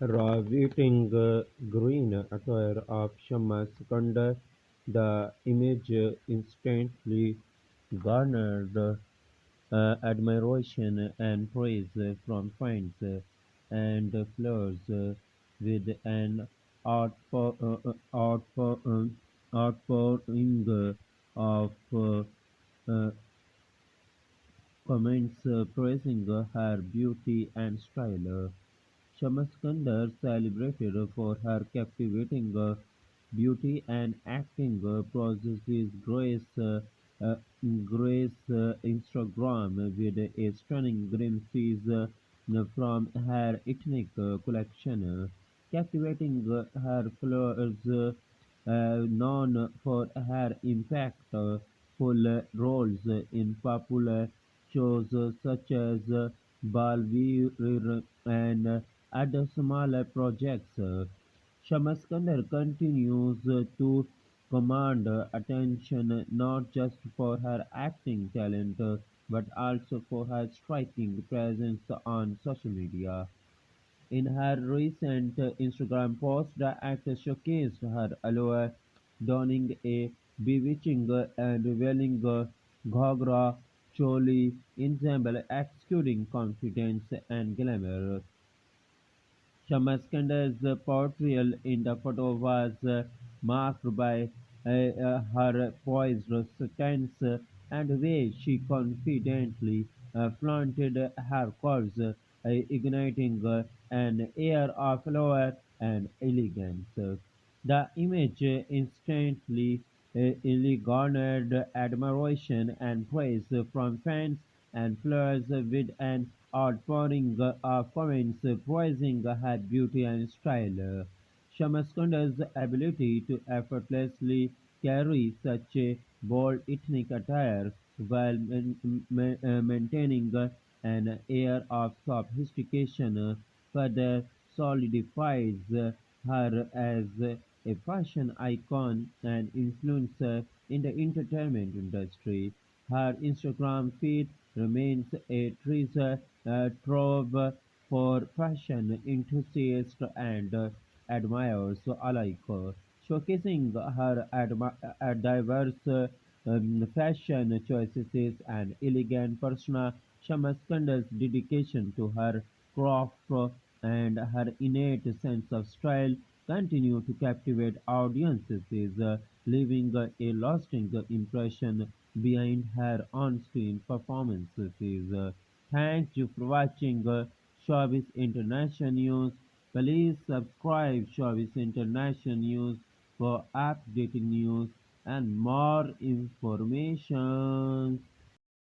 Riveting green attire of Shama Sikander, the image instantly garnered admiration and praise from fans and followers with an outpouring of uh, comments praising her beauty and style. Shamaskandar celebrated for her captivating beauty and acting possesses uh, grace Instagram with a stunning glimpses from her ethnic collection, captivating her followers known for her impactful roles in popular shows such as Balveer and other smaller projects. Shamaskandar continues to command attention not just for her acting talent but also for her striking presence on social media. In her recent Instagram post, the actress showcased her allure, donning a bewitching and revealing ghagra choli ensemble exuding confidence and glamour. Shamaskandar's portrayal in the photo was marked by her poised stance and the way she confidently flaunted her curves, igniting an air of allure and elegance. The image instantly garnered admiration and praise from fans and flirts with an outpouring of comments praising her beauty and style. Shamaskunda's ability to effortlessly carry such a bold ethnic attire while maintaining an air of sophistication further solidifies her as a fashion icon and influencer in the entertainment industry. Her Instagram feed remains a treasure trove for fashion enthusiasts and admirers alike, showcasing her diverse fashion choices and elegant persona. Shamaskandar's dedication to her craft and her innate sense of style continue to captivate audiences, leaving a lasting impression behind her on-screen performances. Thank you for watching Showbiz International News. Please subscribe Showbiz International News for updating news and more information.